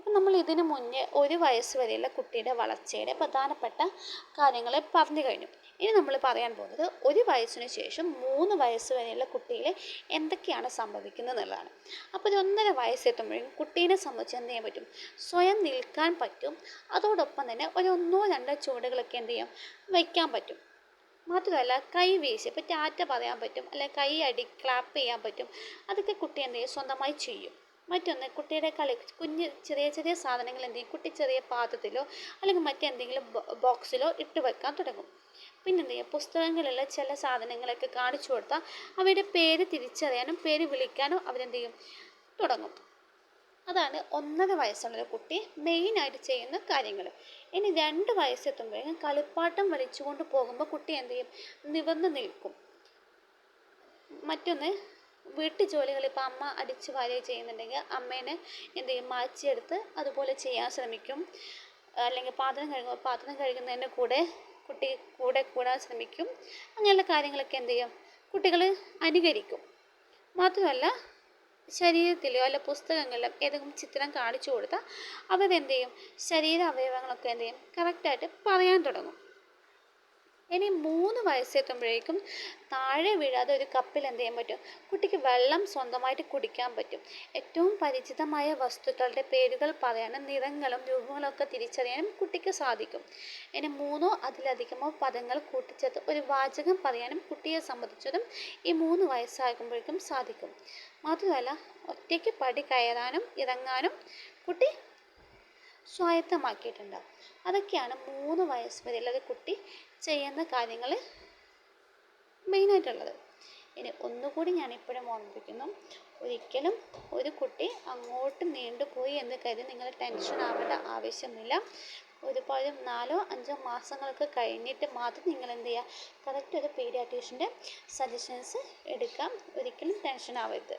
അപ്പം നമ്മൾ ഇതിനു മുന്നേ 1 വയസ്സ് വരെയുള്ള കുട്ടിയുടെ വളർച്ചയുടെ പ്രധാനപ്പെട്ട കാര്യങ്ങൾ പറഞ്ഞു കഴിഞ്ഞു. ഇനി നമ്മൾ പറയാൻ പോകുന്നത് 1 വയസ്സിന് ശേഷം 3 വയസ്സ് വരെയുള്ള കുട്ടിയിൽ എന്തൊക്കെയാണ് സംഭവിക്കുന്നത് എന്നുള്ളതാണ്. അപ്പോൾ ഒരു 1.5 വയസ്സെത്തുമ്പോഴേക്കും കുട്ടീനെ സംബന്ധിച്ച് എന്ത് ചെയ്യാൻ പറ്റും? സ്വയം നിൽക്കാൻ പറ്റും. അതോടൊപ്പം തന്നെ ഒരു 1 2 ചുവടുകളൊക്കെ എന്ത് ചെയ്യാം? വയ്ക്കാൻ പറ്റും. മാത്രമല്ല കൈ വീശി ഇപ്പോൾ ടാറ്റ പറയാൻ പറ്റും, അല്ലെങ്കിൽ കൈ ക്ലാപ്പ് ചെയ്യാൻ പറ്റും. അതൊക്കെ കുട്ടി എന്ത് ചെയ്യും? സ്വന്തമായി ചെയ്യും. മറ്റൊന്ന്, കുട്ടിയുടെ കുഞ്ഞ് ചെറിയ ചെറിയ സാധനങ്ങൾ എന്ത് ചെയ്യും? കുട്ടി ചെറിയ പാത്രത്തിലോ അല്ലെങ്കിൽ മറ്റെന്തെങ്കിലും ബോക്സിലോ ഇട്ട് വെക്കാൻ തുടങ്ങും. പിന്നെന്ത് ചെയ്യും? പുസ്തകങ്ങളിലുള്ള ചില സാധനങ്ങളൊക്കെ കാണിച്ചു കൊടുത്താൽ അവയുടെ പേര് തിരിച്ചറിയാനും പേര് വിളിക്കാനും അവരെന്ത് ചെയ്യും? തുടങ്ങും. അതാണ് 1.5 വയസ്സുള്ള കുട്ടി മെയിനായിട്ട് ചെയ്യുന്ന കാര്യങ്ങൾ. ഇനി 2 വയസ്സെത്തുമ്പോഴേക്കും കളിപ്പാട്ടം വലിച്ചുകൊണ്ട് പോകുമ്പോൾ കുട്ടി എന്ത് ചെയ്യും? നിവർന്ന് നിൽക്കും. മറ്റൊന്ന്, വീട്ടു ജോലികൾ ഇപ്പോൾ അമ്മ അടിച്ച് വാരുക ചെയ്യുന്നുണ്ടെങ്കിൽ അമ്മേനെ എന്ത് ചെയ്യും? മാറ്റിയെടുത്ത് അതുപോലെ ചെയ്യാൻ ശ്രമിക്കും. അല്ലെങ്കിൽ പാത്രം കഴുകുന്നതിൻ്റെ കൂടെ കുട്ടി കൂടാൻ ശ്രമിക്കും. അങ്ങനെയുള്ള കാര്യങ്ങളൊക്കെ എന്ത് ചെയ്യും? കുട്ടികൾ അനുകരിക്കും. മാത്രമല്ല ശരീരത്തിലോ അല്ല പുസ്തകങ്ങളിലോ ഏതെങ്കിലും ചിത്രം കാണിച്ചു കൊടുത്താൽ അവരെന്ത് ചെയ്യും? ശരീര അവയവങ്ങളൊക്കെ എന്ത് ചെയ്യും? കറക്റ്റായിട്ട് പറയാൻ തുടങ്ങും. ഇനി 3 വയസ്സെത്തുമ്പോഴേക്കും താഴെ വീഴാതെ ഒരു കപ്പിൽ എന്ത് ചെയ്യാൻ പറ്റും? കുട്ടിക്ക് വെള്ളം സ്വന്തമായിട്ട് കുടിക്കാൻ പറ്റും. ഏറ്റവും പരിചിതമായ വസ്തുക്കളുടെ പേരുകൾ പറയാനും നിറങ്ങളും രൂപങ്ങളും ഒക്കെ തിരിച്ചറിയാനും കുട്ടിക്ക് സാധിക്കും. ഇനി 3 അതിലധികമോ പദങ്ങൾ കൂട്ടിച്ചേർത്ത് ഒരു വാചകം പറയാനും കുട്ടിയെ സംബന്ധിച്ചതും ഈ 3 വയസ്സാകുമ്പോഴേക്കും സാധിക്കും. മാത്രമല്ല ഒറ്റയ്ക്ക് പടി കയറാനും ഇറങ്ങാനും കുട്ടി സ്വായത്തമാക്കിയിട്ടുണ്ടാവും. അതൊക്കെയാണ് 3 വയസ്സ് വരെയുള്ള ഒരു കുട്ടി ചെയ്യുന്ന കാര്യങ്ങൾ മെയിനായിട്ടുള്ളത്. ഇനി ഒന്നുകൂടി ഞാൻ ഇപ്പോഴും ഓർമ്മിപ്പിക്കുന്നു, ഒരിക്കലും ഒരു കുട്ടി അങ്ങോട്ട് നീണ്ടുപോയി എന്ന് കരുതി നിങ്ങൾ ടെൻഷൻ ആവേണ്ട ആവശ്യമില്ല. ഒരുപാട് 4 5 മാസങ്ങളൊക്കെ കഴിഞ്ഞിട്ട് മാത്രം നിങ്ങൾ എന്ത് ചെയ്യുക? കറക്റ്റ് ഒരു പീഡിയാട്രീഷ്യൻ്റെ സജഷൻസ് എടുക്കാം. ഒരിക്കലും ടെൻഷൻ ആവരുത്.